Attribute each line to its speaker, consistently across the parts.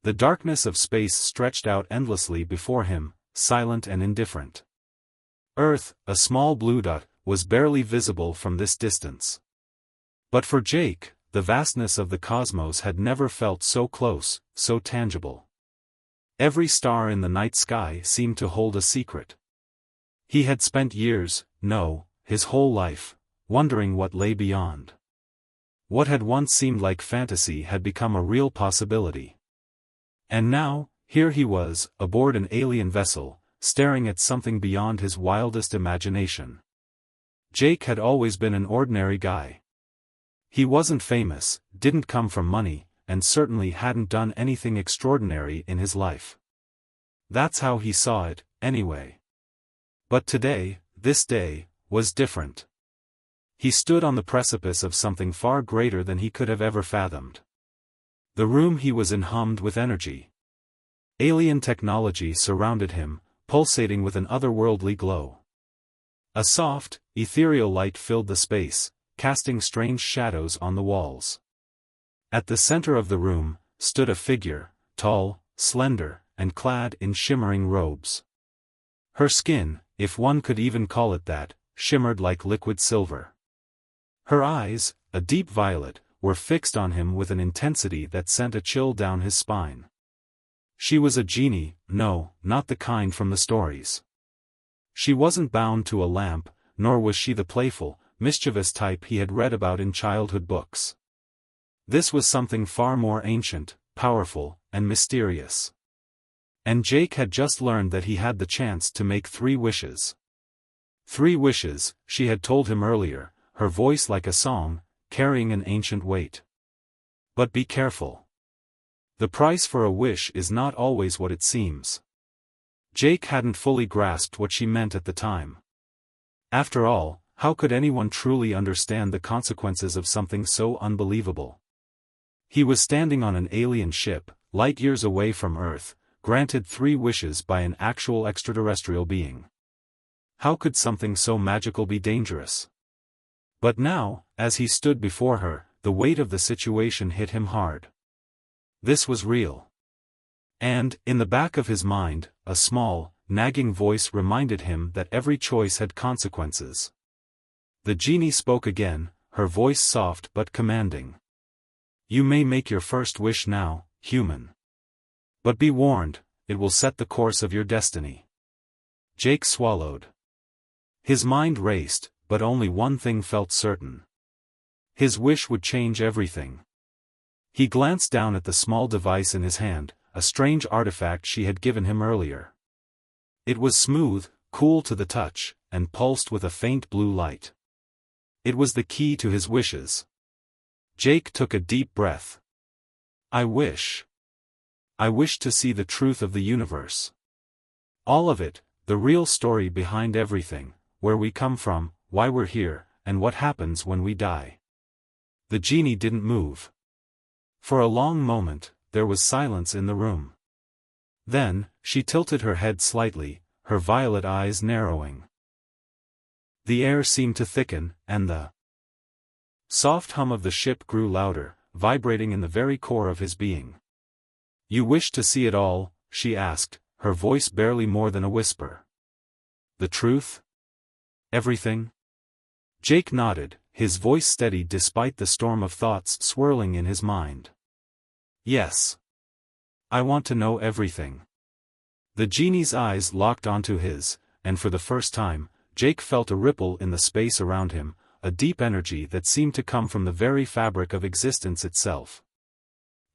Speaker 1: The darkness of space stretched out endlessly before him, silent and indifferent. Earth, a small blue dot, was barely visible from this distance. But for Jake, the vastness of the cosmos had never felt so close, so tangible. Every star in the night sky seemed to hold a secret. He had spent years, no, his whole life, wondering what lay beyond. What had once seemed like fantasy had become a real possibility. And now, here he was, aboard an alien vessel, staring at something beyond his wildest imagination. Jake had always been an ordinary guy. He wasn't famous, didn't come from money, and certainly hadn't done anything extraordinary in his life. That's how he saw it, anyway. But today, this day, was different. He stood on the precipice of something far greater than he could have ever fathomed. The room he was in hummed with energy. Alien technology surrounded him, pulsating with an otherworldly glow. A soft, ethereal light filled the space, casting strange shadows on the walls. At the center of the room, stood a figure, tall, slender, and clad in shimmering robes. Her skin, if one could even call it that, shimmered like liquid silver. Her eyes, a deep violet, were fixed on him with an intensity that sent a chill down his spine. She was a genie, no, not the kind from the stories. She wasn't bound to a lamp, nor was she the playful, mischievous type he had read about in childhood books. This was something far more ancient, powerful, and mysterious. And Jake had just learned that he had the chance to make 3 wishes. 3 wishes, she had told him earlier, her voice like a song, carrying an ancient weight. But be careful. The price for a wish is not always what it seems. Jake hadn't fully grasped what she meant at the time. After all, how could anyone truly understand the consequences of something so unbelievable? He was standing on an alien ship, light years away from Earth, granted 3 wishes by an actual extraterrestrial being. How could something so magical be dangerous? But now, as he stood before her, the weight of the situation hit him hard. This was real. And, in the back of his mind, a small, nagging voice reminded him that every choice had consequences. The genie spoke again, her voice soft but commanding. You may make your first wish now, human. But be warned, it will set the course of your destiny. Jake swallowed. His mind raced, but only one thing felt certain. His wish would change everything. He glanced down at the small device in his hand, a strange artifact she had given him earlier. It was smooth, cool to the touch, and pulsed with a faint blue light. It was the key to his wishes. Jake took a deep breath. I wish to see the truth of the universe. All of it, the real story behind everything, where we come from, why we're here, and what happens when we die. The genie didn't move. For a long moment, there was silence in the room. Then, she tilted her head slightly, her violet eyes narrowing. The air seemed to thicken, and the soft hum of the ship grew louder, vibrating in the very core of his being. You wish to see it all? She asked, her voice barely more than a whisper. The truth? Everything? Jake nodded, his voice steady despite the storm of thoughts swirling in his mind. Yes. I want to know everything. The genie's eyes locked onto his, and for the first time, Jake felt a ripple in the space around him, a deep energy that seemed to come from the very fabric of existence itself.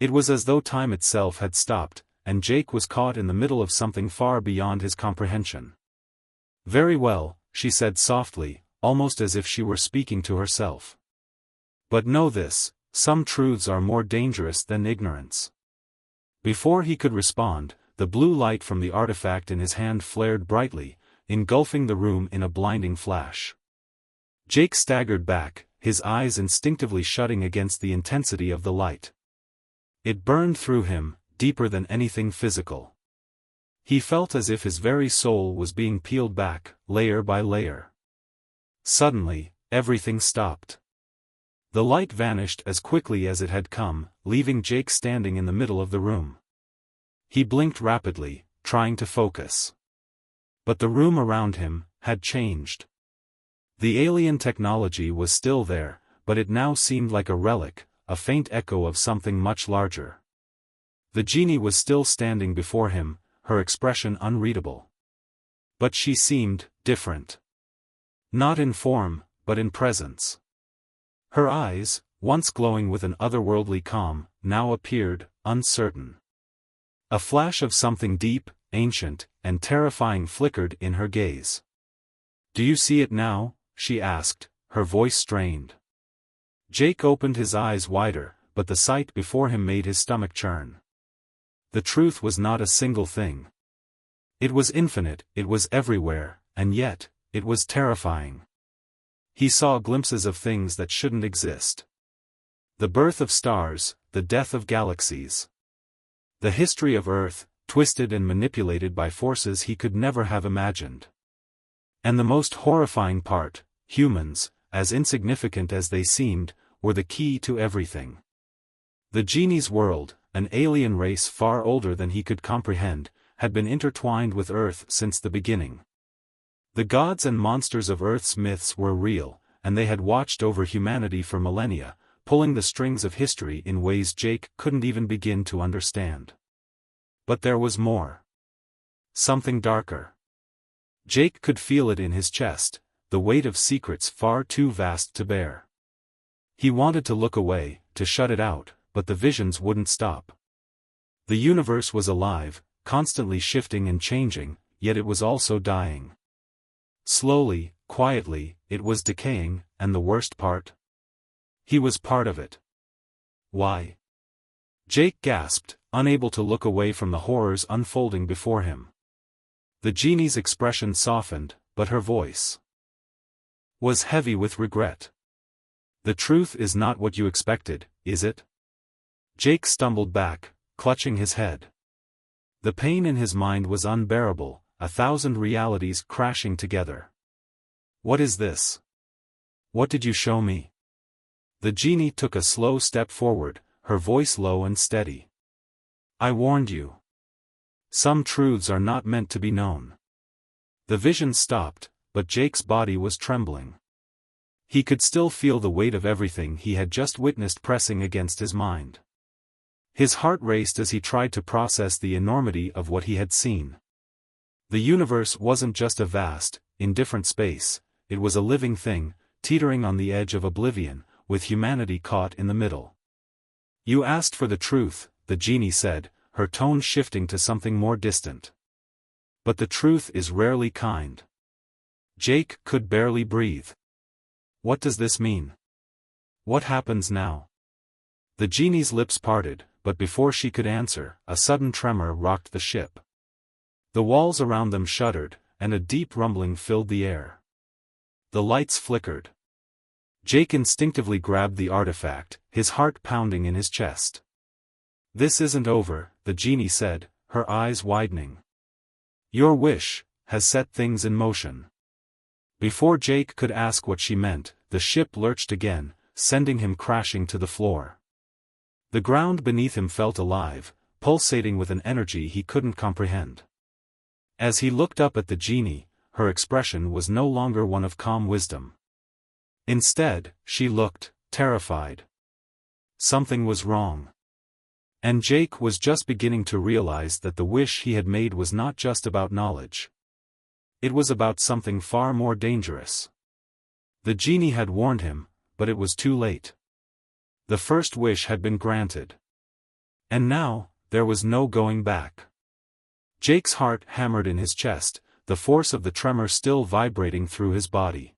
Speaker 1: It was as though time itself had stopped, and Jake was caught in the middle of something far beyond his comprehension. Very well, she said softly, almost as if she were speaking to herself. But know this, some truths are more dangerous than ignorance. Before he could respond, the blue light from the artifact in his hand flared brightly, engulfing the room in a blinding flash. Jake staggered back, his eyes instinctively shutting against the intensity of the light. It burned through him, deeper than anything physical. He felt as if his very soul was being peeled back, layer by layer. Suddenly, everything stopped. The light vanished as quickly as it had come, leaving Jake standing in the middle of the room. He blinked rapidly, trying to focus. But the room around him had changed. The alien technology was still there, but it now seemed like a relic, a faint echo of something much larger. The genie was still standing before him, her expression unreadable. But she seemed different. Not in form, but in presence. Her eyes, once glowing with an otherworldly calm, now appeared uncertain. A flash of something deep, ancient, and terrifying flickered in her gaze. "Do you see it now?" she asked, her voice strained. Jake opened his eyes wider, but the sight before him made his stomach churn. The truth was not a single thing. It was infinite, it was everywhere, and yet, it was terrifying. He saw glimpses of things that shouldn't exist. The birth of stars, the death of galaxies. The history of Earth, twisted and manipulated by forces he could never have imagined. And the most horrifying part, humans, as insignificant as they seemed, were the key to everything. The genie's world, an alien race far older than he could comprehend, had been intertwined with Earth since the beginning. The gods and monsters of Earth's myths were real, and they had watched over humanity for millennia, pulling the strings of history in ways Jake couldn't even begin to understand. But there was more. Something darker. Jake could feel it in his chest, the weight of secrets far too vast to bear. He wanted to look away, to shut it out, but the visions wouldn't stop. The universe was alive, constantly shifting and changing, yet it was also dying. Slowly, quietly, it was decaying, and the worst part? He was part of it. Why? Jake gasped, unable to look away from the horrors unfolding before him. The genie's expression softened, but her voice was heavy with regret. "The truth is not what you expected, is it?" Jake stumbled back, clutching his head. The pain in his mind was unbearable, 1,000 realities crashing together. "What is this? What did you show me?" The genie took a slow step forward, her voice low and steady. "I warned you. Some truths are not meant to be known." The vision stopped, but Jake's body was trembling. He could still feel the weight of everything he had just witnessed pressing against his mind. His heart raced as he tried to process the enormity of what he had seen. The universe wasn't just a vast, indifferent space, it was a living thing, teetering on the edge of oblivion, with humanity caught in the middle. "You asked for the truth," the genie said, her tone shifting to something more distant. "But the truth is rarely kind." Jake could barely breathe. "What does this mean? What happens now?" The genie's lips parted, but before she could answer, a sudden tremor rocked the ship. The walls around them shuddered, and a deep rumbling filled the air. The lights flickered. Jake instinctively grabbed the artifact, his heart pounding in his chest. "This isn't over," the genie said, her eyes widening. "Your wish has set things in motion." Before Jake could ask what she meant, the ship lurched again, sending him crashing to the floor. The ground beneath him felt alive, pulsating with an energy he couldn't comprehend. As he looked up at the genie, her expression was no longer one of calm wisdom. Instead, she looked terrified. Something was wrong. And Jake was just beginning to realize that the wish he had made was not just about knowledge. It was about something far more dangerous. The genie had warned him, but it was too late. The first wish had been granted. And now, there was no going back. Jake's heart hammered in his chest, the force of the tremor still vibrating through his body.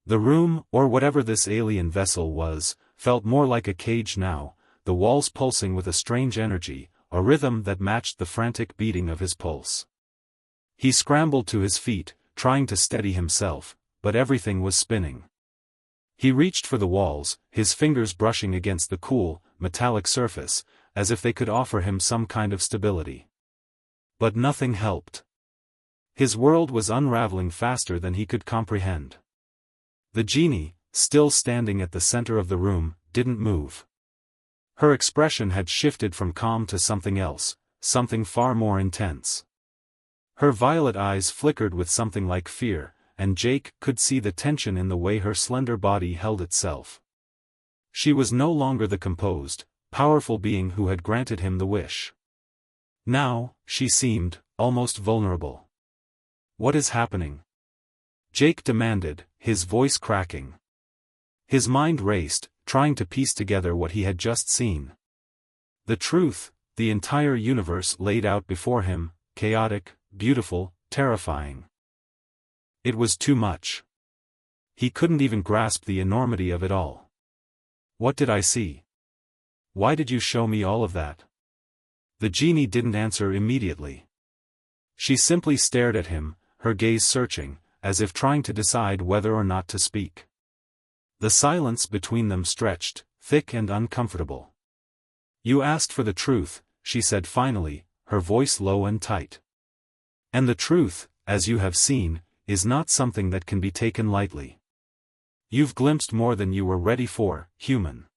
Speaker 1: The room, or whatever this alien vessel was, felt more like a cage now, the walls pulsing with a strange energy, a rhythm that matched the frantic beating of his pulse. He scrambled to his feet, trying to steady himself, but everything was spinning. He reached for the walls, his fingers brushing against the cool, metallic surface, as if they could offer him some kind of stability. But nothing helped. His world was unraveling faster than he could comprehend. The genie, still standing at the center of the room, didn't move. Her expression had shifted from calm to something else, something far more intense. Her violet eyes flickered with something like fear, and Jake could see the tension in the way her slender body held itself. She was no longer the composed, powerful being who had granted him the wish. Now, she seemed almost vulnerable. "What is happening?" Jake demanded, his voice cracking. His mind raced, trying to piece together what he had just seen. The truth, the entire universe laid out before him, chaotic, beautiful, terrifying. It was too much. He couldn't even grasp the enormity of it all. "What did I see? Why did you show me all of that?" The genie didn't answer immediately. She simply stared at him, her gaze searching, as if trying to decide whether or not to speak. The silence between them stretched, thick and uncomfortable. "You asked for the truth," she said finally, her voice low and tight. "And the truth, as you have seen, is not something that can be taken lightly. You've glimpsed more than you were ready for, human.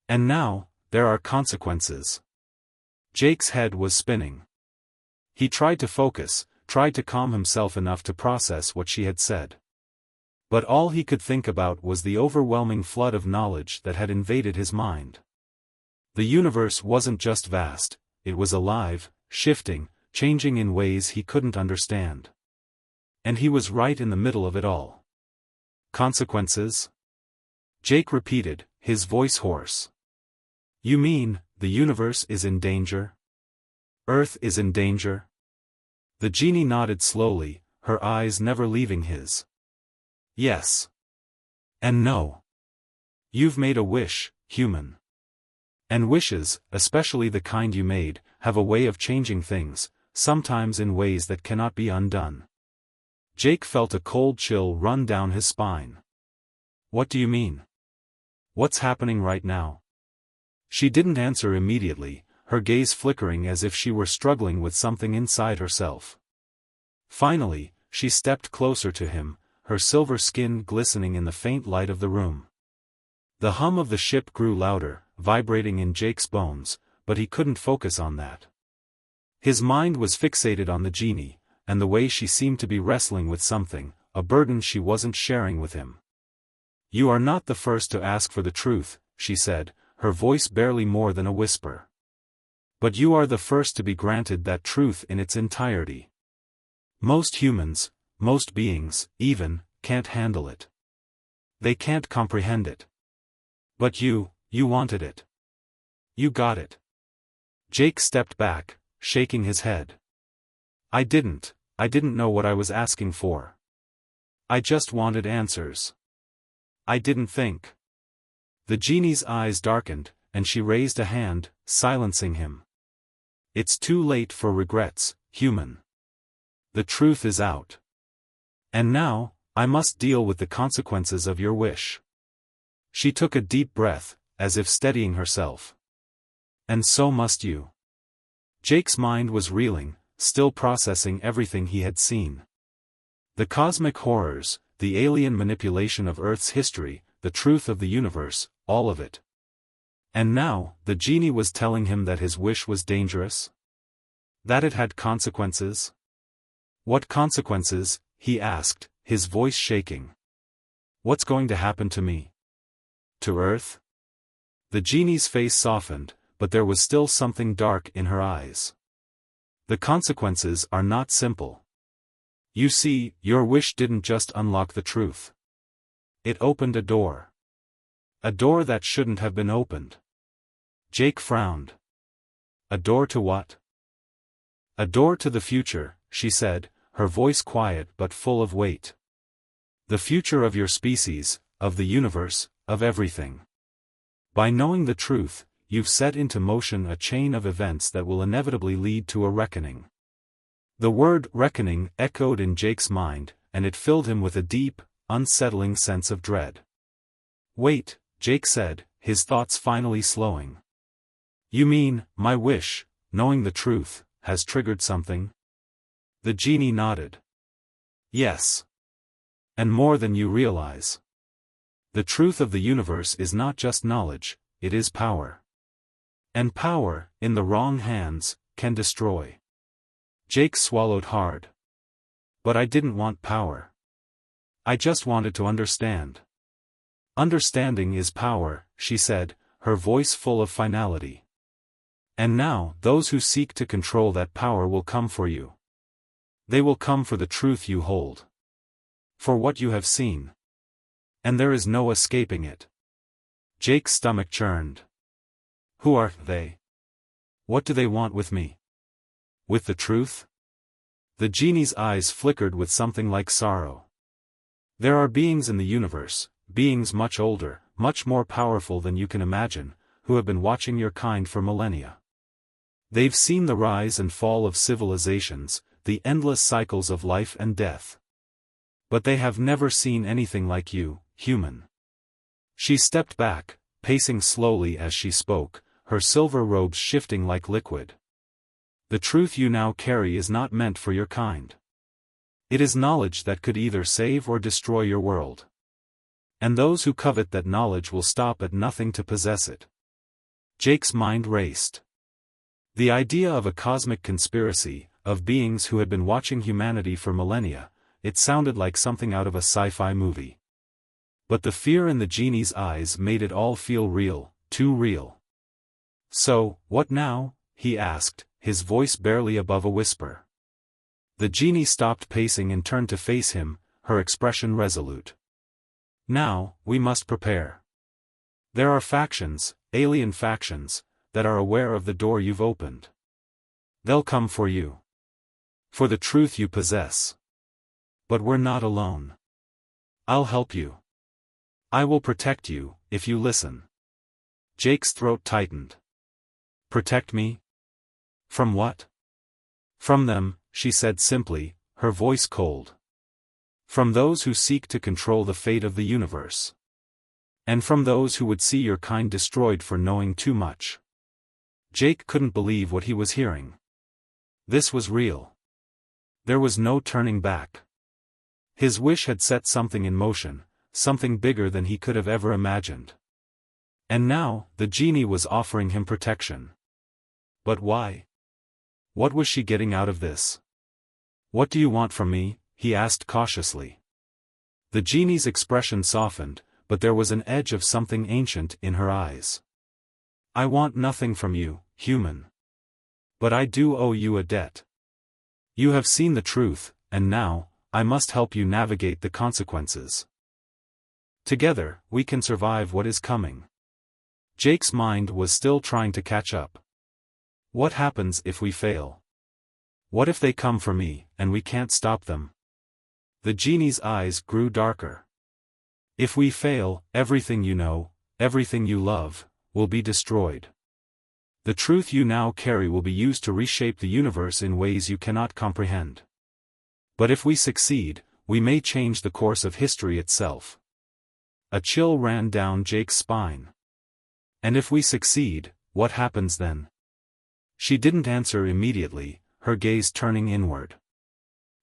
Speaker 1: And now, there are consequences." Jake's head was spinning. He tried to focus, tried to calm himself enough to process what she had said. But all he could think about was the overwhelming flood of knowledge that had invaded his mind. The universe wasn't just vast, it was alive, shifting, changing in ways he couldn't understand. And he was right in the middle of it all. "Consequences?" Jake repeated, his voice hoarse. "You mean, the universe is in danger? Earth is in danger?" The genie nodded slowly, her eyes never leaving his. "Yes. And no. You've made a wish, human. And wishes, especially the kind you made, have a way of changing things, sometimes in ways that cannot be undone." Jake felt a cold chill run down his spine. "What do you mean? What's happening right now?" She didn't answer immediately, her gaze flickering as if she were struggling with something inside herself. Finally, she stepped closer to him, her silver skin glistening in the faint light of the room. The hum of the ship grew louder, vibrating in Jake's bones, but he couldn't focus on that. His mind was fixated on the genie, and the way she seemed to be wrestling with something, a burden she wasn't sharing with him. "You are not the first to ask for the truth," she said, her voice barely more than a whisper. "But you are the first to be granted that truth in its entirety. Most humans, most beings, even, can't handle it. They can't comprehend it. But you wanted it. You got it." Jake stepped back, shaking his head. I didn't know what I was asking for. I just wanted answers. I didn't think." The genie's eyes darkened, and she raised a hand, silencing him. "It's too late for regrets, human. The truth is out. And now, I must deal with the consequences of your wish." She took a deep breath, as if steadying herself. "And so must you." Jake's mind was reeling, still processing everything he had seen. The cosmic horrors, the alien manipulation of Earth's history, the truth of the universe, all of it. And now, the genie was telling him that his wish was dangerous? That it had consequences? "What consequences?" he asked, his voice shaking. "What's going to happen to me? To Earth?" The genie's face softened, but there was still something dark in her eyes. "The consequences are not simple. You see, your wish didn't just unlock the truth. It opened a door. A door that shouldn't have been opened." Jake frowned. "A door to what?" "A door to the future," she said, her voice quiet but full of weight. "The future of your species, of the universe, of everything. By knowing the truth, you've set into motion a chain of events that will inevitably lead to a reckoning." The word reckoning echoed in Jake's mind, and it filled him with a deep, unsettling sense of dread. "Wait," Jake said, his thoughts finally slowing. "You mean, my wish, knowing the truth, has triggered something?" The genie nodded. "Yes. And more than you realize. The truth of the universe is not just knowledge, it is power. And power, in the wrong hands, can destroy. Jake swallowed hard. But I didn't want power. I just wanted to understand. Understanding is power, she said, her voice full of finality. And now, those who seek to control that power will come for you. They will come for the truth you hold. For what you have seen. And there is no escaping it. Jake's stomach churned. Who are they? What do they want with me? With the truth? The genie's eyes flickered with something like sorrow. There are beings in the universe, beings much older, much more powerful than you can imagine, who have been watching your kind for millennia. They've seen the rise and fall of civilizations, the endless cycles of life and death. But they have never seen anything like you, human. She stepped back, pacing slowly as she spoke, her silver robes shifting like liquid. The truth you now carry is not meant for your kind. It is knowledge that could either save or destroy your world. And those who covet that knowledge will stop at nothing to possess it. Jake's mind raced. The idea of a cosmic conspiracy, of beings who had been watching humanity for millennia, it sounded like something out of a sci-fi movie. But the fear in the genie's eyes made it all feel real, too real. So, what now? He asked, his voice barely above a whisper. The genie stopped pacing and turned to face him, her expression resolute. Now, we must prepare. There are factions, alien factions, that are aware of the door you've opened. They'll come for you. For the truth you possess. But we're not alone. I'll help you. I will protect you, if you listen. Jake's throat tightened. Protect me? From what? From them, she said simply, her voice cold. From those who seek to control the fate of the universe. And from those who would see your kind destroyed for knowing too much. Jake couldn't believe what he was hearing. This was real. There was no turning back. His wish had set something in motion, something bigger than he could have ever imagined. And now, the genie was offering him protection. But why? What was she getting out of this? What do you want from me? He asked cautiously. The genie's expression softened, but there was an edge of something ancient in her eyes. I want nothing from you, human. But I do owe you a debt. You have seen the truth, and now, I must help you navigate the consequences. Together, we can survive what is coming. Jake's mind was still trying to catch up. What happens if we fail? What if they come for me, and we can't stop them? The genie's eyes grew darker. If we fail, everything you know, everything you love, will be destroyed. The truth you now carry will be used to reshape the universe in ways you cannot comprehend. But if we succeed, we may change the course of history itself. A chill ran down Jake's spine. And if we succeed, what happens then? She didn't answer immediately, her gaze turning inward.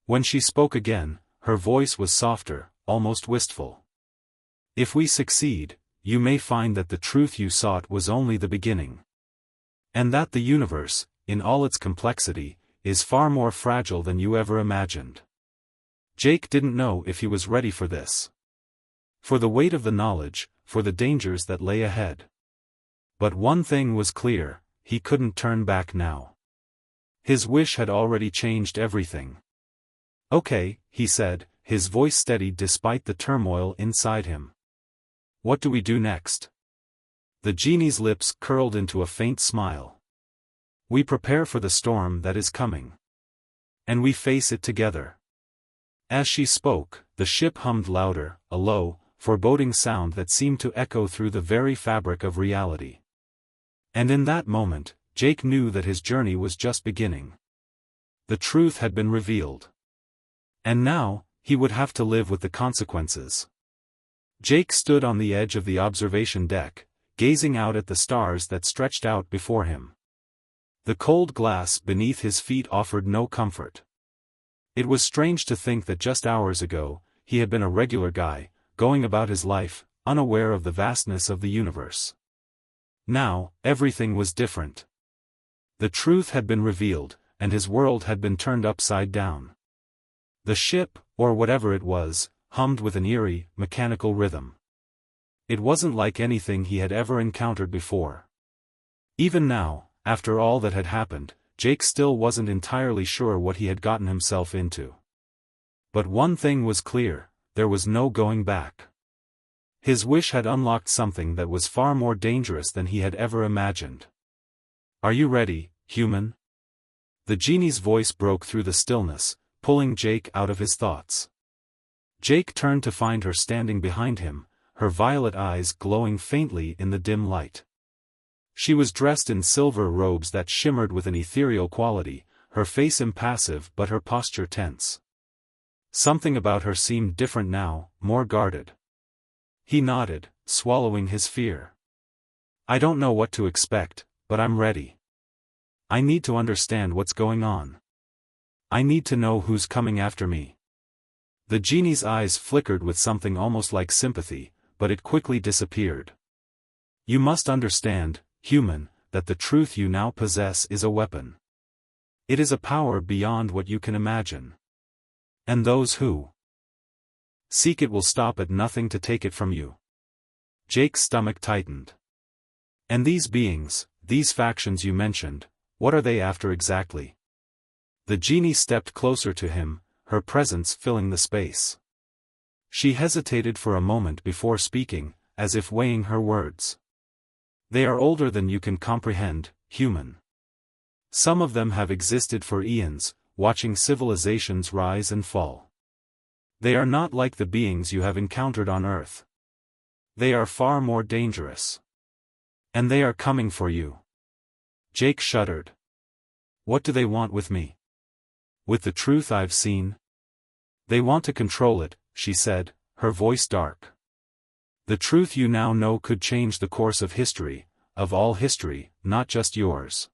Speaker 1: When she spoke again, her voice was softer, almost wistful. If we succeed, you may find that the truth you sought was only the beginning. And that the universe, in all its complexity, is far more fragile than you ever imagined. Jake didn't know if he was ready for this. For the weight of the knowledge, for the dangers that lay ahead. But one thing was clear, he couldn't turn back now. His wish had already changed everything. Okay, he said, his voice steadied despite the turmoil inside him. What do we do next? The genie's lips curled into a faint smile. We prepare for the storm that is coming. And we face it together. As she spoke, the ship hummed louder, a low, foreboding sound that seemed to echo through the very fabric of reality. And in that moment, Jake knew that his journey was just beginning. The truth had been revealed. And now, he would have to live with the consequences. Jake stood on the edge of the observation deck, gazing out at the stars that stretched out before him. The cold glass beneath his feet offered no comfort. It was strange to think that just hours ago, he had been a regular guy, going about his life, unaware of the vastness of the universe. Now, everything was different. The truth had been revealed, and his world had been turned upside down. The ship, or whatever it was, hummed with an eerie, mechanical rhythm. It wasn't like anything he had ever encountered before. Even now, after all that had happened, Jake still wasn't entirely sure what he had gotten himself into. But one thing was clear, there was no going back. His wish had unlocked something that was far more dangerous than he had ever imagined. "Are you ready, human?" The genie's voice broke through the stillness, pulling Jake out of his thoughts. Jake turned to find her standing behind him, her violet eyes glowing faintly in the dim light. She was dressed in silver robes that shimmered with an ethereal quality, her face impassive but her posture tense. Something about her seemed different now, more guarded. He nodded, swallowing his fear. "I don't know what to expect, but I'm ready. I need to understand what's going on. I need to know who's coming after me." The genie's eyes flickered with something almost like sympathy, but it quickly disappeared. "You must understand, human, that the truth you now possess is a weapon. It is a power beyond what you can imagine. And those who seek it will stop at nothing to take it from you." Jake's stomach tightened. "And these beings, these factions you mentioned, what are they after exactly?" The genie stepped closer to him, her presence filling the space. She hesitated for a moment before speaking, as if weighing her words. "They are older than you can comprehend, human. Some of them have existed for eons, watching civilizations rise and fall. They are not like the beings you have encountered on Earth. They are far more dangerous. And they are coming for you." Jake shuddered. "What do they want with me? With the truth I've seen?" "They want to control it," she said, her voice dark. "The truth you now know could change the course of history, of all history, not just yours.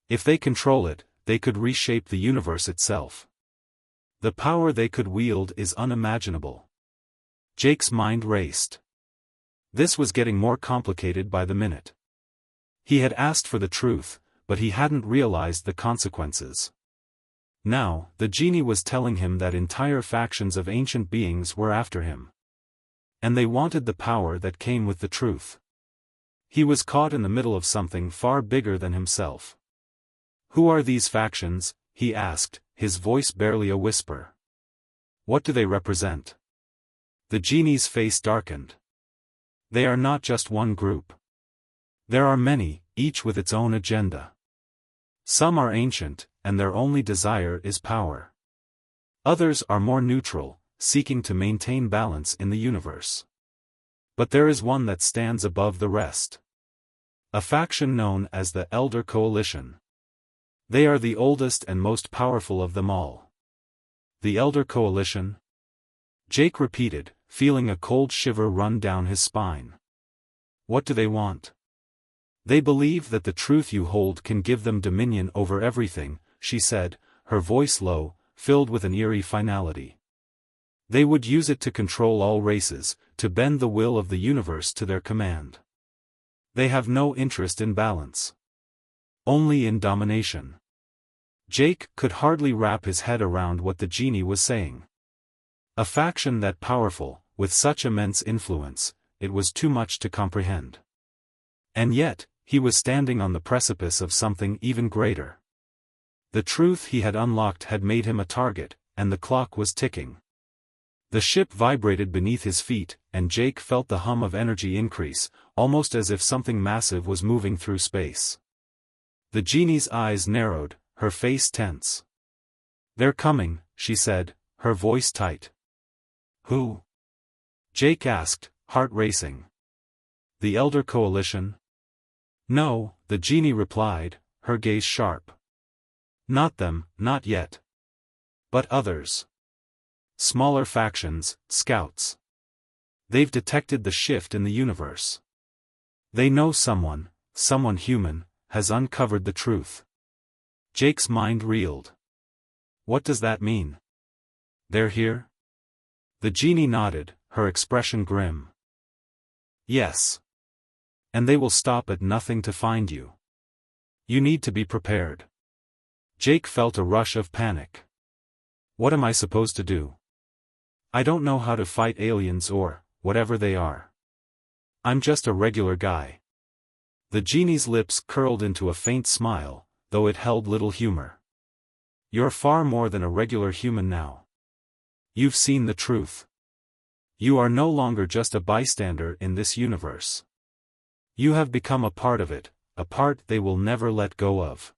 Speaker 1: If they control it, they could reshape the universe itself. The power they could wield is unimaginable." Jake's mind raced. This was getting more complicated by the minute. He had asked for the truth, but he hadn't realized the consequences. Now, the genie was telling him that entire factions of ancient beings were after him. And they wanted the power that came with the truth. He was caught in the middle of something far bigger than himself. "Who are these factions?" he asked, his voice barely a whisper. "What do they represent?" The genie's face darkened. "They are not just one group. There are many, each with its own agenda. Some are ancient, and their only desire is power. Others are more neutral, seeking to maintain balance in the universe. But there is one that stands above the rest. A faction known as the Elder Coalition. They are the oldest and most powerful of them all." "The Elder Coalition?" Jake repeated, feeling a cold shiver run down his spine. "What do they want?" "They believe that the truth you hold can give them dominion over everything," she said, her voice low, filled with an eerie finality. "They would use it to control all races, to bend the will of the universe to their command. They have no interest in balance. Only in domination." Jake could hardly wrap his head around what the genie was saying. A faction that powerful, with such immense influence, it was too much to comprehend. And yet, he was standing on the precipice of something even greater. The truth he had unlocked had made him a target, and the clock was ticking. The ship vibrated beneath his feet, and Jake felt the hum of energy increase, almost as if something massive was moving through space. The genie's eyes narrowed, her face tense. "They're coming," she said, her voice tight. "Who?" Jake asked, heart racing. "The Elder Coalition?" "No," the genie replied, her gaze sharp. "Not them, not yet. But others. Smaller factions, scouts. They've detected the shift in the universe. They know someone human, has uncovered the truth." Jake's mind reeled. "What does that mean? They're here?" The genie nodded, her expression grim. "Yes. And they will stop at nothing to find you. You need to be prepared. Jake felt a rush of panic. What am I supposed to do? I don't know how to fight aliens or whatever they are. I'm just a regular guy. The genie's lips curled into a faint smile, though it held little humor. You're far more than a regular human now. You've seen the truth. You are no longer just a bystander in this universe. You have become a part of it, a part they will never let go of.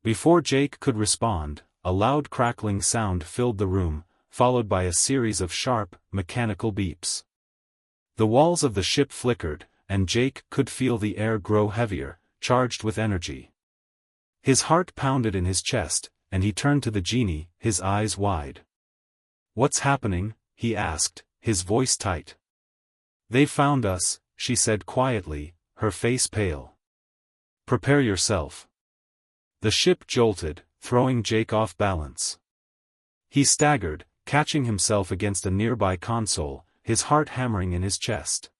Speaker 1: Before Jake could respond, a loud crackling sound filled the room, followed by a series of sharp, mechanical beeps. The walls of the ship flickered, and Jake could feel the air grow heavier, charged with energy. His heart pounded in his chest, and he turned to the genie, his eyes wide. "What's happening?" he asked, his voice tight. "They found us," she said quietly, her face pale. "Prepare yourself." The ship jolted, throwing Jake off balance. He staggered, catching himself against a nearby console, his heart hammering in his chest.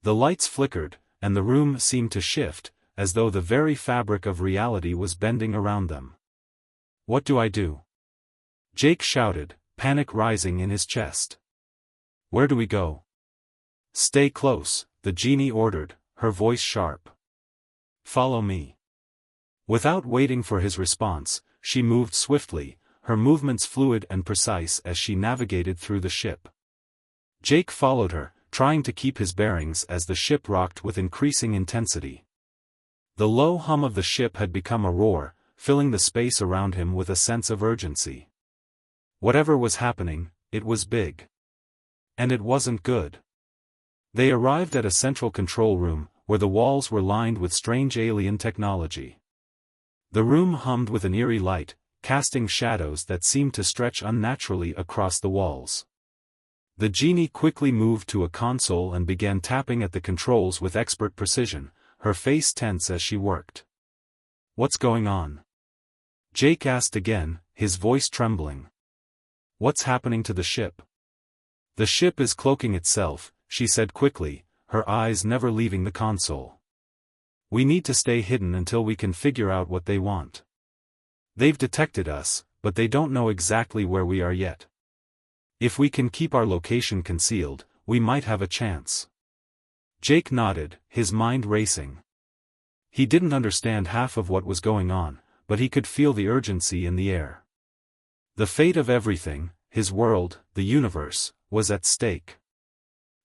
Speaker 1: The lights flickered, and the room seemed to shift, as though the very fabric of reality was bending around them. "What do I do?" Jake shouted, panic rising in his chest. "Where do we go?" "Stay close," the genie ordered, her voice sharp. "Follow me." Without waiting for his response, she moved swiftly, her movements fluid and precise as she navigated through the ship. Jake followed her, trying to keep his bearings as the ship rocked with increasing intensity. The low hum of the ship had become a roar, filling the space around him with a sense of urgency. Whatever was happening, it was big. And it wasn't good. They arrived at a central control room, where the walls were lined with strange alien technology. The room hummed with an eerie light, casting shadows that seemed to stretch unnaturally across the walls. The genie quickly moved to a console and began tapping at the controls with expert precision, her face tense as she worked. "What's going on?" Jake asked again, his voice trembling. "What's happening to the ship?" "The ship is cloaking itself," she said quickly, her eyes never leaving the console. "We need to stay hidden until we can figure out what they want. They've detected us, but they don't know exactly where we are yet. If we can keep our location concealed, we might have a chance." Jake nodded, his mind racing. He didn't understand half of what was going on, but he could feel the urgency in the air. The fate of everything, his world, the universe, was at stake.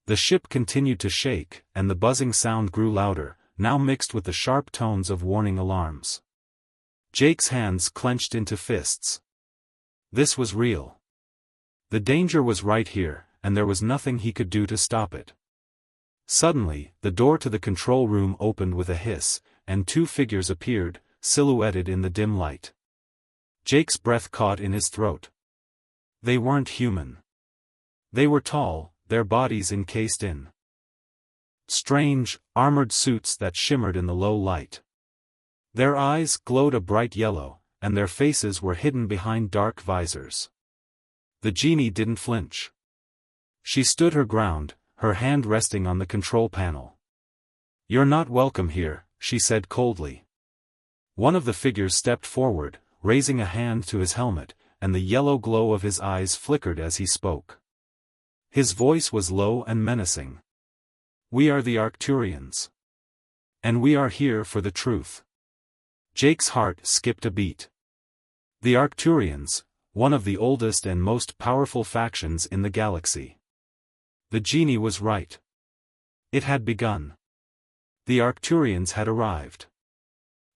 Speaker 1: The ship continued to shake, and the buzzing sound grew louder, now mixed with the sharp tones of warning alarms. Jake's hands clenched into fists. This was real. The danger was right here, and there was nothing he could do to stop it. Suddenly, the door to the control room opened with a hiss, and two figures appeared, silhouetted in the dim light. Jake's breath caught in his throat. They weren't human. They were tall, their bodies encased in strange, armored suits that shimmered in the low light. Their eyes glowed a bright yellow, and their faces were hidden behind dark visors. The genie didn't flinch. She stood her ground, her hand resting on the control panel. "You're not welcome here," she said coldly. One of the figures stepped forward, raising a hand to his helmet, and the yellow glow of his eyes flickered as he spoke. His voice was low and menacing. "We are the Arcturians. And we are here for the truth." Jake's heart skipped a beat. The Arcturians, one of the oldest and most powerful factions in the galaxy. The genie was right. It had begun. The Arcturians had arrived.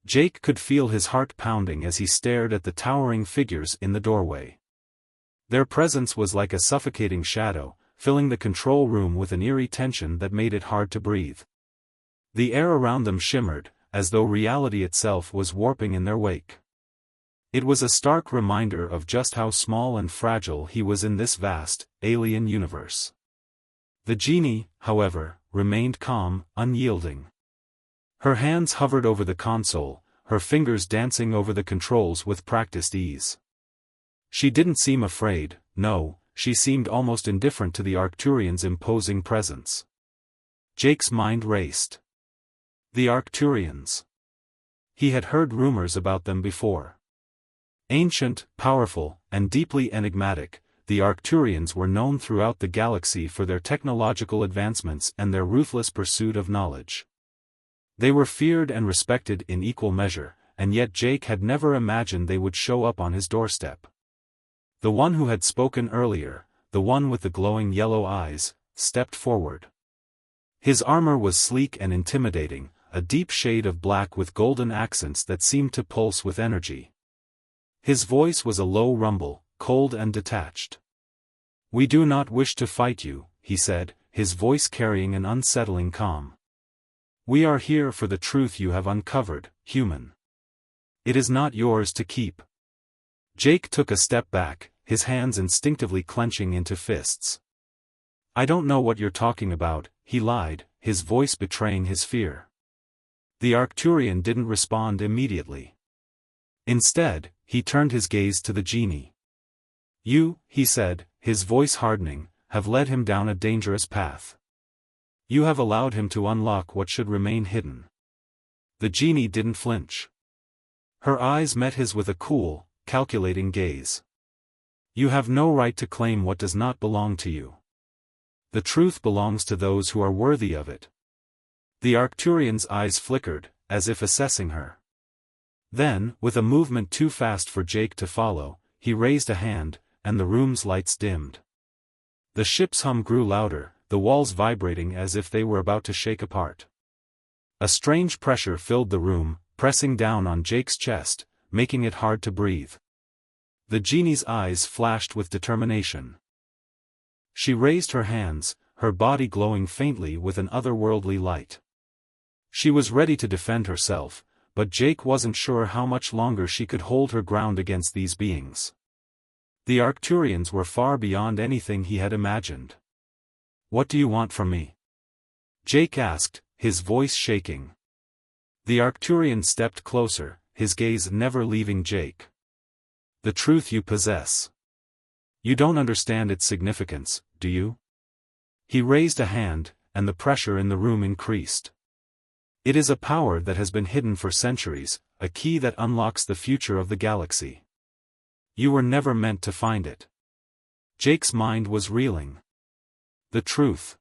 Speaker 1: Jake could feel his heart pounding as he stared at the towering figures in the doorway. Their presence was like a suffocating shadow, filling the control room with an eerie tension that made it hard to breathe. The air around them shimmered, as though reality itself was warping in their wake. It was a stark reminder of just how small and fragile he was in this vast, alien universe. The genie, however, remained calm, unyielding. Her hands hovered over the console, her fingers dancing over the controls with practiced ease. She didn't seem afraid, no, she seemed almost indifferent to the Arcturians' imposing presence. Jake's mind raced. The Arcturians. He had heard rumors about them before. Ancient, powerful, and deeply enigmatic, the Arcturians were known throughout the galaxy for their technological advancements and their ruthless pursuit of knowledge. They were feared and respected in equal measure, and yet Jake had never imagined they would show up on his doorstep. The one who had spoken earlier, the one with the glowing yellow eyes, stepped forward. His armor was sleek and intimidating, a deep shade of black with golden accents that seemed to pulse with energy. His voice was a low rumble, cold and detached. "We do not wish to fight you," he said, his voice carrying an unsettling calm. "We are here for the truth you have uncovered, human. It is not yours to keep." Jake took a step back, his hands instinctively clenching into fists. "I don't know what you're talking about," he lied, his voice betraying his fear. The Arcturian didn't respond immediately. Instead, he turned his gaze to the genie. "You," he said, his voice hardening, "have led him down a dangerous path. You have allowed him to unlock what should remain hidden." The genie didn't flinch. Her eyes met his with a cool, calculating gaze. "You have no right to claim what does not belong to you. The truth belongs to those who are worthy of it." The Arcturian's eyes flickered, as if assessing her. Then, with a movement too fast for Jake to follow, he raised a hand, and the room's lights dimmed. The ship's hum grew louder, the walls vibrating as if they were about to shake apart. A strange pressure filled the room, pressing down on Jake's chest, making it hard to breathe. The genie's eyes flashed with determination. She raised her hands, her body glowing faintly with an otherworldly light. She was ready to defend herself, but Jake wasn't sure how much longer she could hold her ground against these beings. The Arcturians were far beyond anything he had imagined. "What do you want from me?" Jake asked, his voice shaking. The Arcturian stepped closer, his gaze never leaving Jake. "The truth you possess. You don't understand its significance, do you?" He raised a hand, and the pressure in the room increased. "It is a power that has been hidden for centuries, a key that unlocks the future of the galaxy. You were never meant to find it." Jake's mind was reeling. The truth.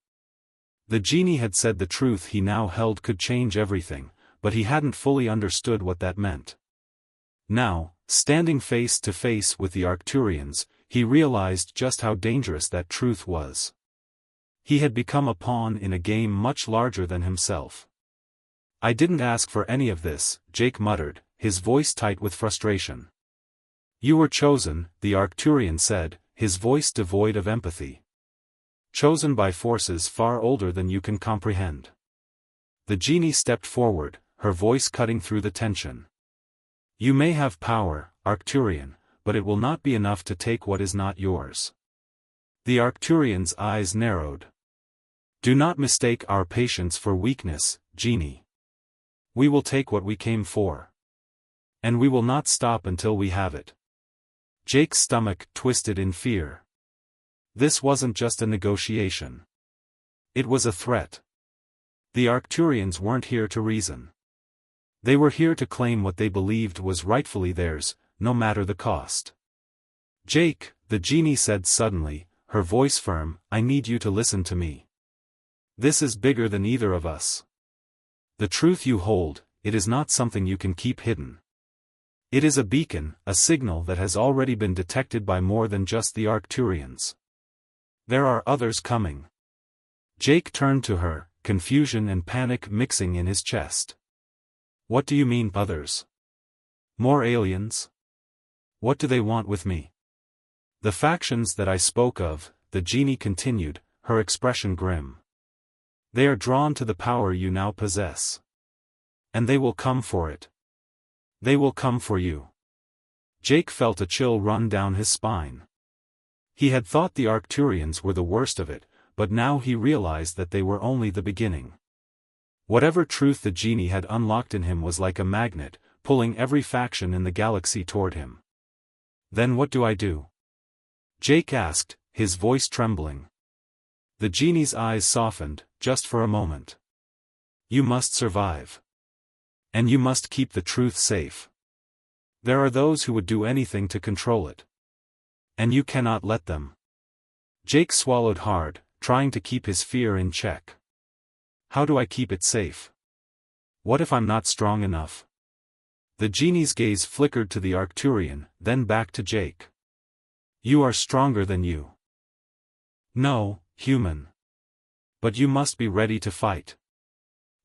Speaker 1: The genie had said the truth he now held could change everything, but he hadn't fully understood what that meant. Now, standing face to face with the Arcturians, he realized just how dangerous that truth was. He had become a pawn in a game much larger than himself. "I didn't ask for any of this," Jake muttered, his voice tight with frustration. "You were chosen," the Arcturian said, his voice devoid of empathy. "Chosen by forces far older than you can comprehend." The genie stepped forward, her voice cutting through the tension. "You may have power, Arcturian, but it will not be enough to take what is not yours." The Arcturian's eyes narrowed. "Do not mistake our patience for weakness, Genie. We will take what we came for. And we will not stop until we have it." Jake's stomach twisted in fear. This wasn't just a negotiation. It was a threat. The Arcturians weren't here to reason. They were here to claim what they believed was rightfully theirs, no matter the cost. "Jake," the genie said suddenly, her voice firm, "I need you to listen to me. This is bigger than either of us. The truth you hold, it is not something you can keep hidden. It is a beacon, a signal that has already been detected by more than just the Arcturians. There are others coming." Jake turned to her, confusion and panic mixing in his chest. "What do you mean, others? More aliens? What do they want with me?" "The factions that I spoke of," the genie continued, her expression grim. "They are drawn to the power you now possess. And they will come for it. They will come for you." Jake felt a chill run down his spine. He had thought the Arcturians were the worst of it, but now he realized that they were only the beginning. Whatever truth the genie had unlocked in him was like a magnet, pulling every faction in the galaxy toward him. "Then what do I do?" Jake asked, his voice trembling. The genie's eyes softened, just for a moment. "You must survive. And you must keep the truth safe. There are those who would do anything to control it. And you cannot let them. Jake swallowed hard, trying to keep his fear in check. How do I keep it safe? What if I'm not strong enough? The genie's gaze flickered to the Arcturian, then back to Jake. You are stronger than you. No, human. But you must be ready to fight.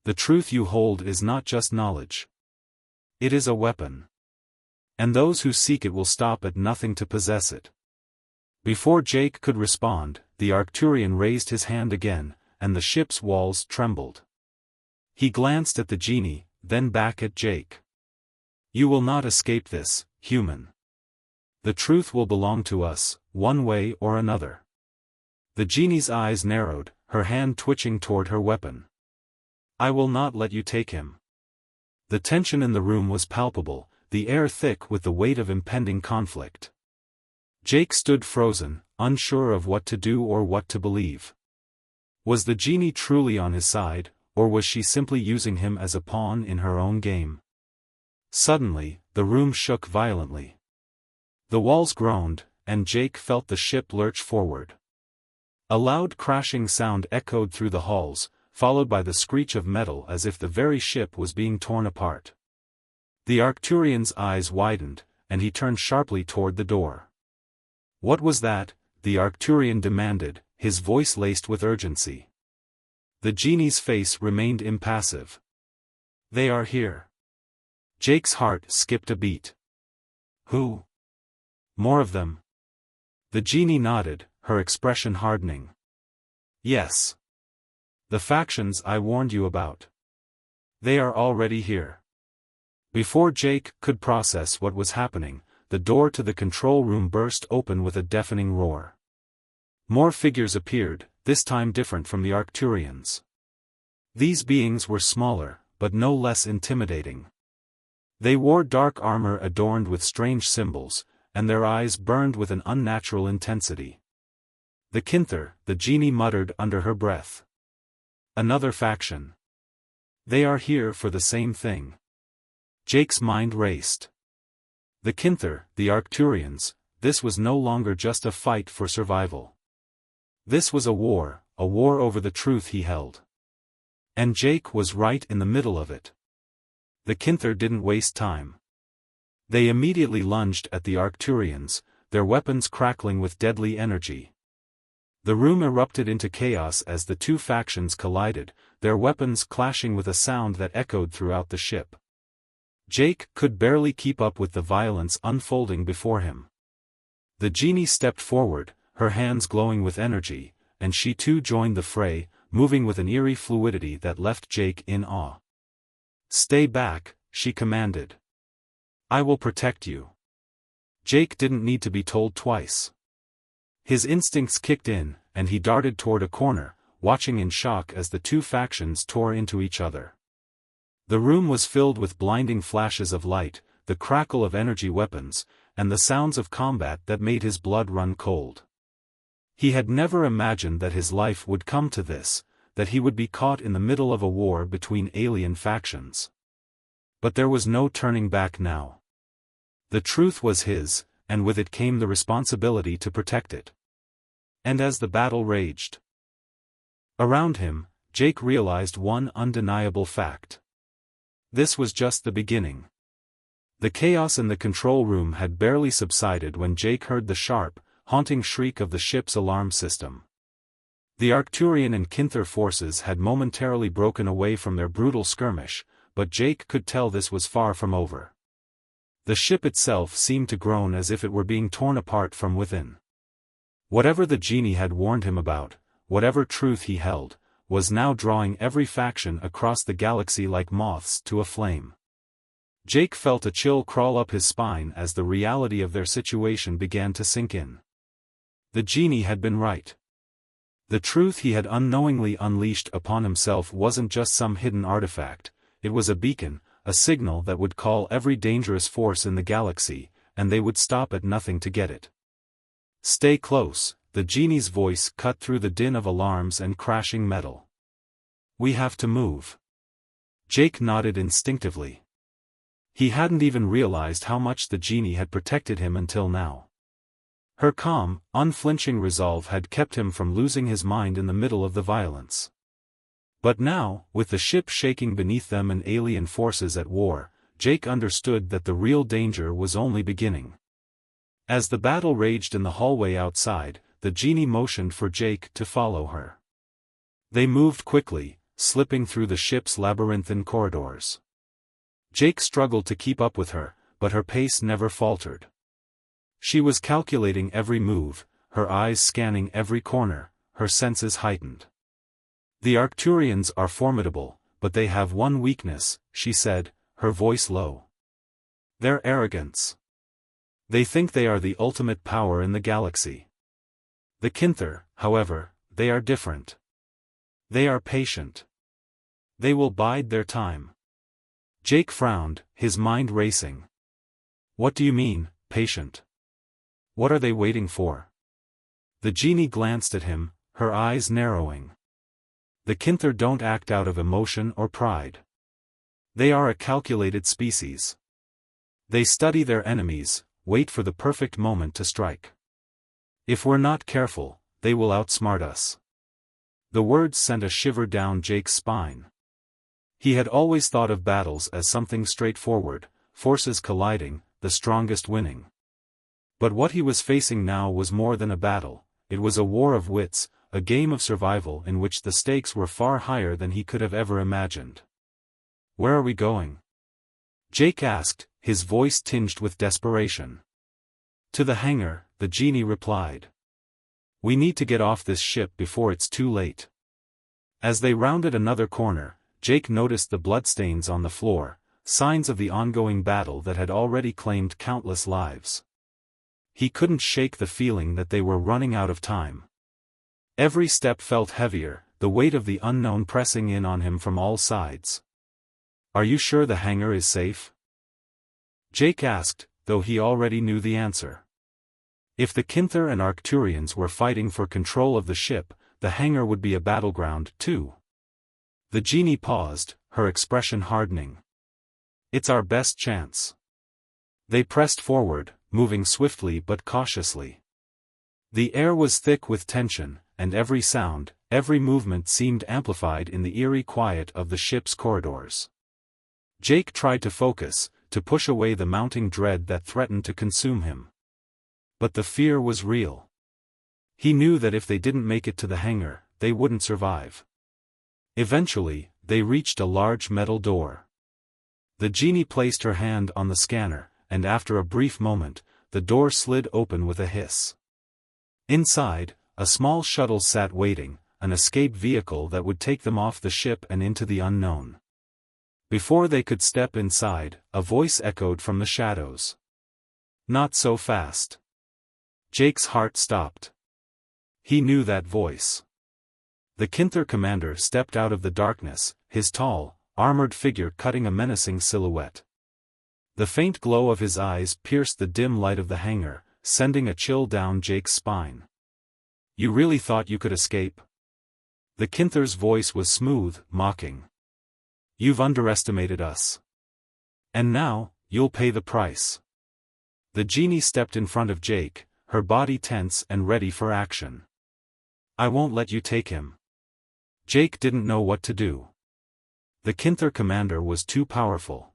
Speaker 1: The truth you hold is not just knowledge. It is a weapon. And those who seek it will stop at nothing to possess it. Before Jake could respond, the Arcturian raised his hand again, and the ship's walls trembled. He glanced at the genie, then back at Jake. You will not escape this, human. The truth will belong to us, one way or another. The genie's eyes narrowed, her hand twitching toward her weapon. I will not let you take him. The tension in the room was palpable, the air thick with the weight of impending conflict. Jake stood frozen, unsure of what to do or what to believe. Was the genie truly on his side, or was she simply using him as a pawn in her own game? Suddenly, the room shook violently. The walls groaned, and Jake felt the ship lurch forward. A loud crashing sound echoed through the halls, followed by the screech of metal as if the very ship was being torn apart. The Arcturian's eyes widened, and he turned sharply toward the door. What was that? The Arcturian demanded, his voice laced with urgency. The genie's face remained impassive. They are here. Jake's heart skipped a beat. Who? More of them? The genie nodded, her expression hardening. Yes. The factions I warned you about. They are already here. Before Jake could process what was happening, the door to the control room burst open with a deafening roar. More figures appeared, this time different from the Arcturians. These beings were smaller, but no less intimidating. They wore dark armor adorned with strange symbols, and their eyes burned with an unnatural intensity. The Kinther, the genie muttered under her breath. Another faction. They are here for the same thing. Jake's mind raced. The Kinther, the Arcturians, this was no longer just a fight for survival. This was a war over the truth he held. And Jake was right in the middle of it. The Kinther didn't waste time. They immediately lunged at the Arcturians, their weapons crackling with deadly energy. The room erupted into chaos as the two factions collided, their weapons clashing with a sound that echoed throughout the ship. Jake could barely keep up with the violence unfolding before him. The genie stepped forward, her hands glowing with energy, and she too joined the fray, moving with an eerie fluidity that left Jake in awe. Stay back, she commanded. I will protect you. Jake didn't need to be told twice. His instincts kicked in, and he darted toward a corner, watching in shock as the two factions tore into each other. The room was filled with blinding flashes of light, the crackle of energy weapons, and the sounds of combat that made his blood run cold. He had never imagined that his life would come to this, that he would be caught in the middle of a war between alien factions. But there was no turning back now. The truth was his, and with it came the responsibility to protect it. And as the battle raged around him, Jake realized one undeniable fact. This was just the beginning. The chaos in the control room had barely subsided when Jake heard the sharp, haunting shriek of the ship's alarm system. The Arcturian and Kinther forces had momentarily broken away from their brutal skirmish, but Jake could tell this was far from over. The ship itself seemed to groan as if it were being torn apart from within. Whatever the genie had warned him about, whatever truth he held, was now drawing every faction across the galaxy like moths to a flame. Jake felt a chill crawl up his spine as the reality of their situation began to sink in. The genie had been right. The truth he had unknowingly unleashed upon himself wasn't just some hidden artifact, it was a beacon, a signal that would call every dangerous force in the galaxy, and they would stop at nothing to get it. Stay close, the genie's voice cut through the din of alarms and crashing metal. We have to move. Jake nodded instinctively. He hadn't even realized how much the genie had protected him until now. Her calm, unflinching resolve had kept him from losing his mind in the middle of the violence. But now, with the ship shaking beneath them and alien forces at war, Jake understood that the real danger was only beginning. As the battle raged in the hallway outside, the genie motioned for Jake to follow her. They moved quickly, slipping through the ship's labyrinthine corridors. Jake struggled to keep up with her, but her pace never faltered. She was calculating every move, her eyes scanning every corner, her senses heightened. "The Arcturians are formidable, but they have one weakness," she said, her voice low. "Their arrogance. They think they are the ultimate power in the galaxy. The Kinther, however, they are different. They are patient. They will bide their time." Jake frowned, his mind racing. "What do you mean, patient? What are they waiting for?" The genie glanced at him, her eyes narrowing. "The Kinther don't act out of emotion or pride. They are a calculated species. They study their enemies, wait for the perfect moment to strike. If we're not careful, they will outsmart us." The words sent a shiver down Jake's spine. He had always thought of battles as something straightforward, forces colliding, the strongest winning. But what he was facing now was more than a battle, it was a war of wits, a game of survival in which the stakes were far higher than he could have ever imagined. "Where are we going?" Jake asked, his voice tinged with desperation. "To the hangar," the genie replied. "We need to get off this ship before it's too late." As they rounded another corner, Jake noticed the bloodstains on the floor, signs of the ongoing battle that had already claimed countless lives. He couldn't shake the feeling that they were running out of time. Every step felt heavier, the weight of the unknown pressing in on him from all sides. "Are you sure the hangar is safe?" Jake asked, though he already knew the answer. If the Kinther and Arcturians were fighting for control of the ship, the hangar would be a battleground, too. The genie paused, her expression hardening. "It's our best chance." They pressed forward, moving swiftly but cautiously. The air was thick with tension, and every sound, every movement seemed amplified in the eerie quiet of the ship's corridors. Jake tried to focus, to push away the mounting dread that threatened to consume him. But the fear was real. He knew that if they didn't make it to the hangar, they wouldn't survive. Eventually, they reached a large metal door. The genie placed her hand on the scanner, and after a brief moment, the door slid open with a hiss. Inside, a small shuttle sat waiting, an escape vehicle that would take them off the ship and into the unknown. Before they could step inside, a voice echoed from the shadows. "Not so fast." Jake's heart stopped. He knew that voice. The Kinther commander stepped out of the darkness, his tall, armored figure cutting a menacing silhouette. The faint glow of his eyes pierced the dim light of the hangar, sending a chill down Jake's spine. "You really thought you could escape?" The Kinther's voice was smooth, mocking. "You've underestimated us. And now, you'll pay the price." The genie stepped in front of Jake, her body tense and ready for action. "I won't let you take him." Jake didn't know what to do. The Kinther commander was too powerful.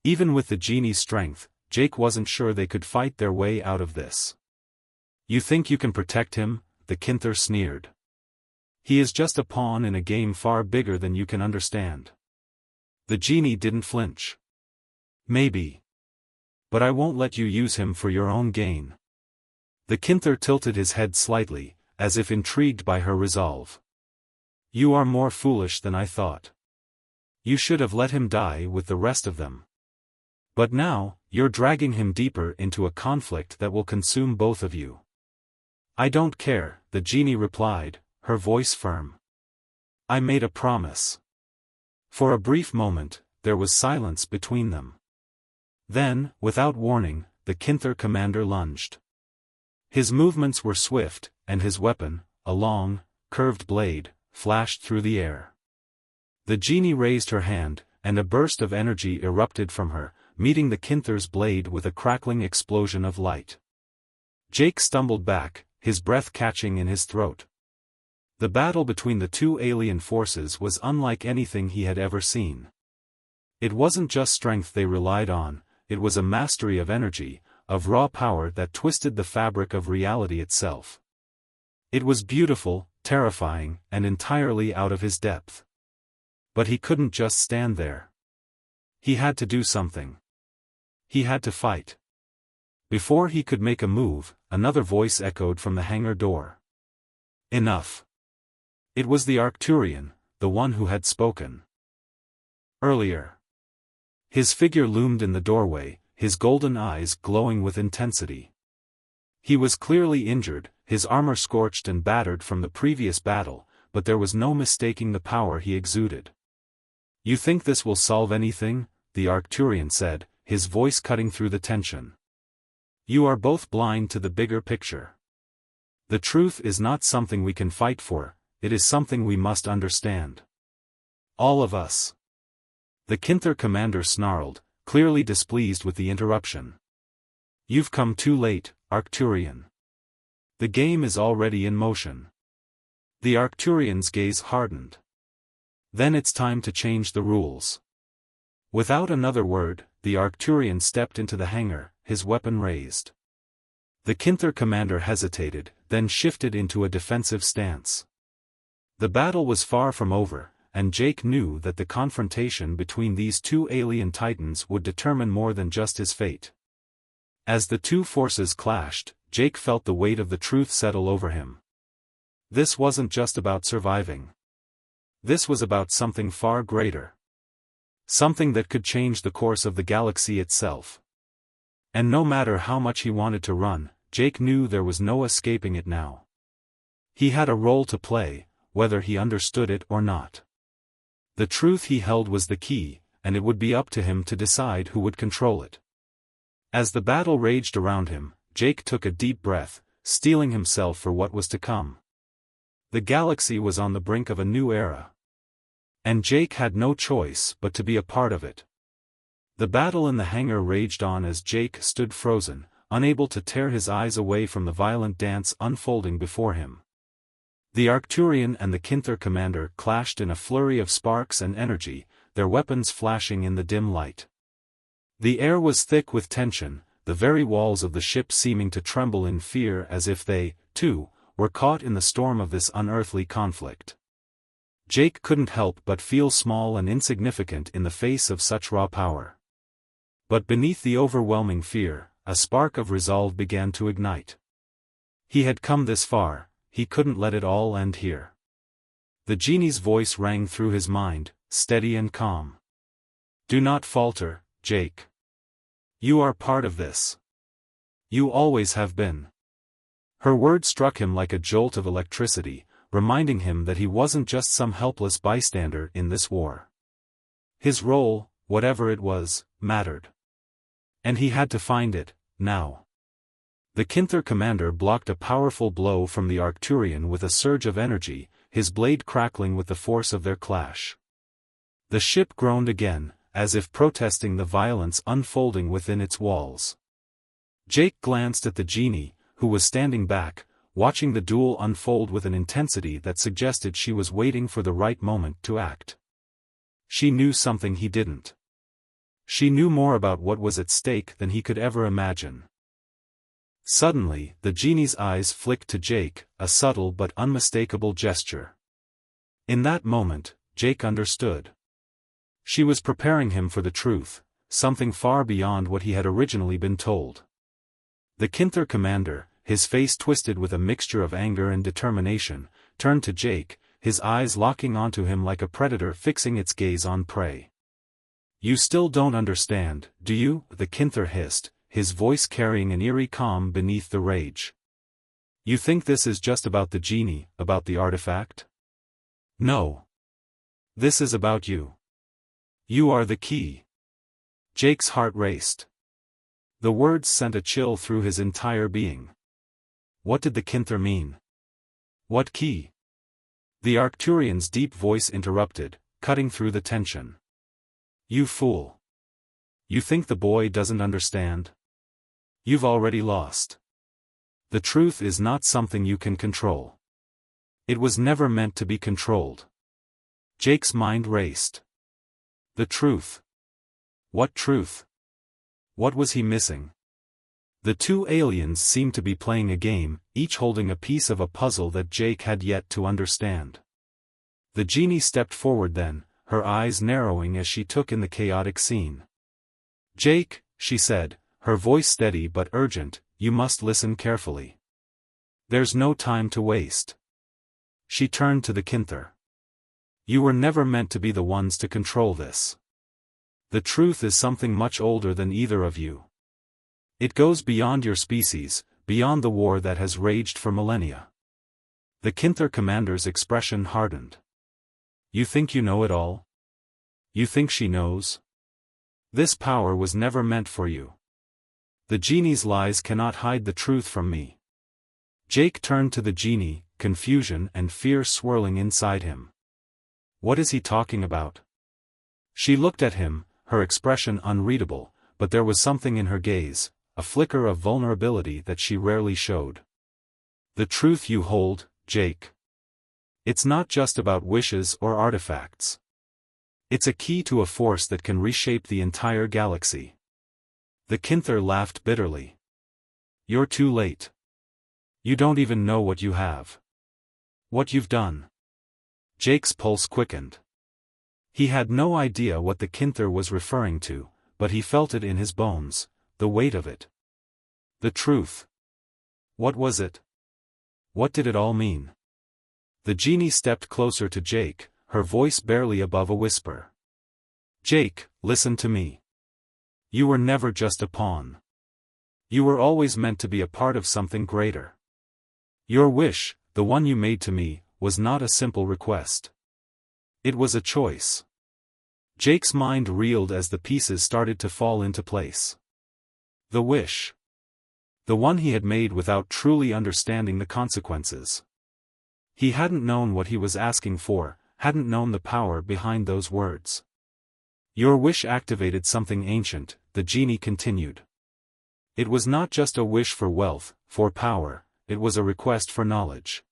Speaker 1: Even with the genie's strength, Jake wasn't sure they could fight their way out of this. "You think you can protect him?" the Kinther sneered. "He is just a pawn in a game far bigger than you can understand." The genie didn't flinch. "Maybe. But I won't let you use him for your own gain." The Kinther tilted his head slightly, as if intrigued by her resolve. "You are more foolish than I thought. You should have let him die with the rest of them. But now, you're dragging him deeper into a conflict that will consume both of you." "I don't care," the genie replied, her voice firm. "I made a promise." For a brief moment, there was silence between them. Then, without warning, the Kinther commander lunged. His movements were swift, and his weapon, a long, curved blade, flashed through the air. The genie raised her hand, and a burst of energy erupted from her, meeting the Kinther's blade with a crackling explosion of light. Jake stumbled back, his breath catching in his throat. The battle between the two alien forces was unlike anything he had ever seen. It wasn't just strength they relied on, it was a mastery of energy, of raw power that twisted the fabric of reality itself. It was beautiful, terrifying, and entirely out of his depth. But he couldn't just stand there. He had to do something. He had to fight. Before he could make a move, another voice echoed from the hangar door. Enough. It was the Arcturian, the one who had spoken earlier. His figure loomed in the doorway, his golden eyes glowing with intensity. He was clearly injured, his armor scorched and battered from the previous battle, but there was no mistaking the power he exuded. "You think this will solve anything?" the Arcturian said, his voice cutting through the tension. "You are both blind to the bigger picture. The truth is not something we can fight for, it is something we must understand. All of us." The Kinther commander snarled, clearly displeased with the interruption. "You've come too late, Arcturian. The game is already in motion." The Arcturian's gaze hardened. "Then it's time to change the rules." Without another word, the Arcturian stepped into the hangar, his weapon raised. The Kinther commander hesitated, then shifted into a defensive stance. The battle was far from over, and Jake knew that the confrontation between these two alien titans would determine more than just his fate. As the two forces clashed, Jake felt the weight of the truth settle over him. This wasn't just about surviving. This was about something far greater. Something that could change the course of the galaxy itself. And no matter how much he wanted to run, Jake knew there was no escaping it now. He had a role to play, whether he understood it or not. The truth he held was the key, and it would be up to him to decide who would control it. As the battle raged around him, Jake took a deep breath, steeling himself for what was to come. The galaxy was on the brink of a new era. And Jake had no choice but to be a part of it. The battle in the hangar raged on as Jake stood frozen, unable to tear his eyes away from the violent dance unfolding before him. The Arcturian and the Kinther commander clashed in a flurry of sparks and energy, their weapons flashing in the dim light. The air was thick with tension, the very walls of the ship seeming to tremble in fear as if they, too, were caught in the storm of this unearthly conflict. Jake couldn't help but feel small and insignificant in the face of such raw power. But beneath the overwhelming fear, a spark of resolve began to ignite. He had come this far, he couldn't let it all end here. The genie's voice rang through his mind, steady and calm. "Do not falter, Jake. You are part of this. You always have been." Her words struck him like a jolt of electricity, reminding him that he wasn't just some helpless bystander in this war. His role, whatever it was, mattered. And he had to find it, now. The Kinther commander blocked a powerful blow from the Arcturian with a surge of energy, his blade crackling with the force of their clash. The ship groaned again, as if protesting the violence unfolding within its walls. Jake glanced at the genie, who was standing back, watching the duel unfold with an intensity that suggested she was waiting for the right moment to act. She knew something he didn't. She knew more about what was at stake than he could ever imagine. Suddenly, the genie's eyes flicked to Jake, a subtle but unmistakable gesture. In that moment, Jake understood. She was preparing him for the truth, something far beyond what he had originally been told. The Kinther commander, his face twisted with a mixture of anger and determination, turned to Jake, his eyes locking onto him like a predator fixing its gaze on prey. "You still don't understand, do you?" the Kinther hissed, his voice carrying an eerie calm beneath the rage. "You think this is just about the genie, about the artifact? No. This is about you. You are the key." Jake's heart raced. The words sent a chill through his entire being. What did the Kinther mean? What key? The Arcturian's deep voice interrupted, cutting through the tension. You fool. You think the boy doesn't understand? You've already lost. The truth is not something you can control. It was never meant to be controlled. Jake's mind raced. The truth. What truth? What was he missing? The two aliens seemed to be playing a game, each holding a piece of a puzzle that Jake had yet to understand. The genie stepped forward then, her eyes narrowing as she took in the chaotic scene. Jake, she said, her voice steady but urgent, you must listen carefully. There's no time to waste. She turned to the Kinther. You were never meant to be the ones to control this. The truth is something much older than either of you. It goes beyond your species, beyond the war that has raged for millennia. The Kinther commander's expression hardened. You think you know it all? You think she knows? This power was never meant for you. The genie's lies cannot hide the truth from me. Jake turned to the genie, confusion and fear swirling inside him. What is he talking about? She looked at him, her expression unreadable, but there was something in her gaze, a flicker of vulnerability that she rarely showed. The truth you hold, Jake. It's not just about wishes or artifacts. It's a key to a force that can reshape the entire galaxy. The Kinther laughed bitterly. You're too late. You don't even know what you have. What you've done. Jake's pulse quickened. He had no idea what the Kinther was referring to, but he felt it in his bones, the weight of it. The truth. What was it? What did it all mean? The genie stepped closer to Jake, her voice barely above a whisper. Jake, listen to me. You were never just a pawn. You were always meant to be a part of something greater. Your wish, the one you made to me, was not a simple request. It was a choice. Jake's mind reeled as the pieces started to fall into place. The wish. The one he had made without truly understanding the consequences. He hadn't known what he was asking for, hadn't known the power behind those words. Your wish activated something ancient, the genie continued. It was not just a wish for wealth, for power, it was a request for knowledge.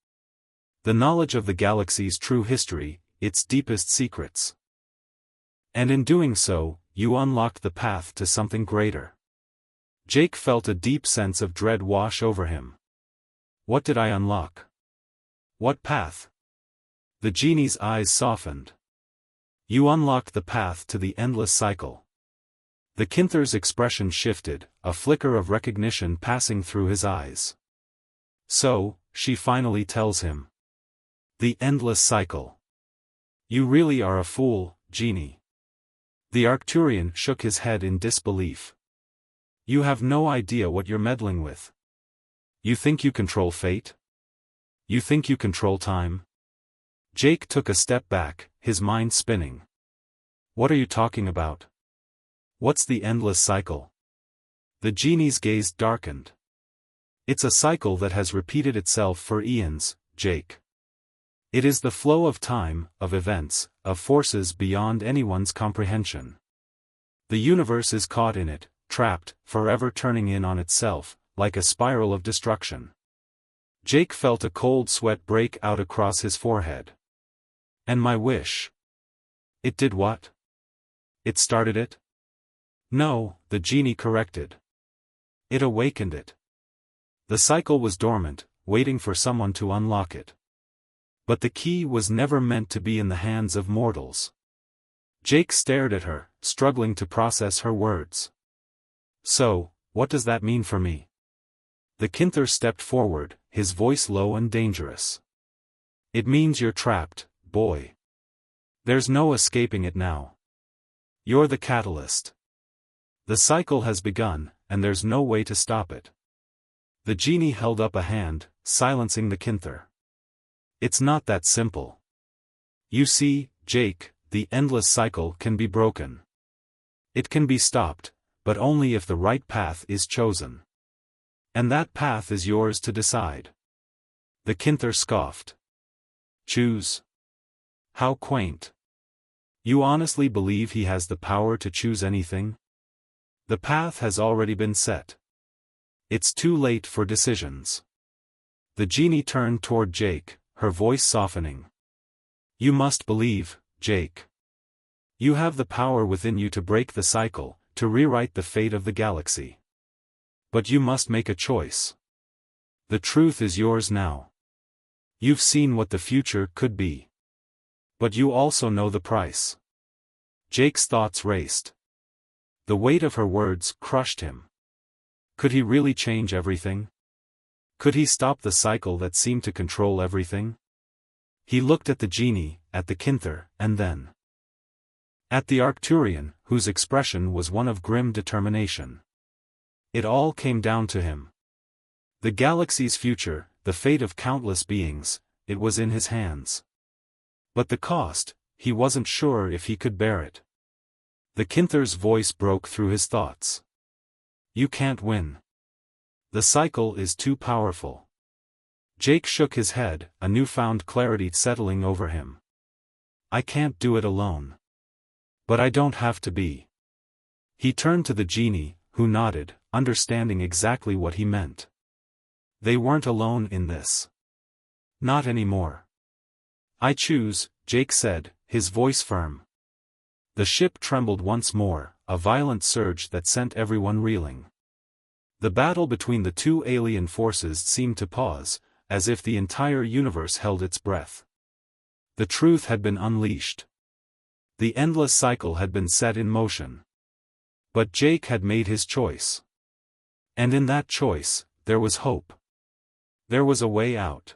Speaker 1: The knowledge of the galaxy's true history, its deepest secrets. And in doing so, you unlocked the path to something greater. Jake felt a deep sense of dread wash over him. What did I unlock? What path? The genie's eyes softened. You unlocked the path to the endless cycle. The Kinther's expression shifted, a flicker of recognition passing through his eyes. So, she finally tells him. The endless cycle. You really are a fool, Genie. The Arcturian shook his head in disbelief. You have no idea what you're meddling with. You think you control fate? You think you control time? Jake took a step back, his mind spinning. What are you talking about? What's the endless cycle? The genie's gaze darkened. It's a cycle that has repeated itself for eons, Jake. It is the flow of time, of events, of forces beyond anyone's comprehension. The universe is caught in it, trapped, forever turning in on itself, like a spiral of destruction. Jake felt a cold sweat break out across his forehead. And my wish. It did what? It started it? No, the genie corrected. It awakened it. The cycle was dormant, waiting for someone to unlock it. But the key was never meant to be in the hands of mortals. Jake stared at her, struggling to process her words. So, what does that mean for me? The Kinther stepped forward, his voice low and dangerous. It means you're trapped, boy. There's no escaping it now. You're the catalyst. The cycle has begun, and there's no way to stop it. The genie held up a hand, silencing the Kinther. It's not that simple. You see, Jake, the endless cycle can be broken. It can be stopped, but only if the right path is chosen. And that path is yours to decide. The Kinther scoffed. Choose? How quaint. You honestly believe he has the power to choose anything? The path has already been set. It's too late for decisions. The genie turned toward Jake, her voice softening. You must believe, Jake. You have the power within you to break the cycle, to rewrite the fate of the galaxy. But you must make a choice. The truth is yours now. You've seen what the future could be. But you also know the price. Jake's thoughts raced. The weight of her words crushed him. Could he really change everything? Could he stop the cycle that seemed to control everything? He looked at the genie, at the Kinther, and then at the Arcturian, whose expression was one of grim determination. It all came down to him. The galaxy's future, the fate of countless beings, it was in his hands. But the cost, he wasn't sure if he could bear it. The Kinther's voice broke through his thoughts. You can't win. The cycle is too powerful. Jake shook his head, a newfound clarity settling over him. I can't do it alone. But I don't have to be. He turned to the genie, who nodded, understanding exactly what he meant. They weren't alone in this. Not anymore. I choose, Jake said, his voice firm. The ship trembled once more, a violent surge that sent everyone reeling. The battle between the two alien forces seemed to pause, as if the entire universe held its breath. The truth had been unleashed. The endless cycle had been set in motion. But Jake had made his choice. And in that choice, there was hope. There was a way out.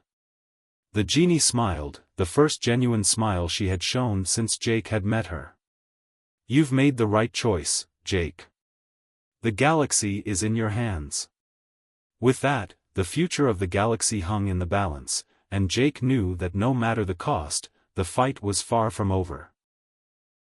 Speaker 1: The genie smiled, the first genuine smile she had shown since Jake had met her. You've made the right choice, Jake. The galaxy is in your hands. With that, the future of the galaxy hung in the balance, and Jake knew that no matter the cost, the fight was far from over.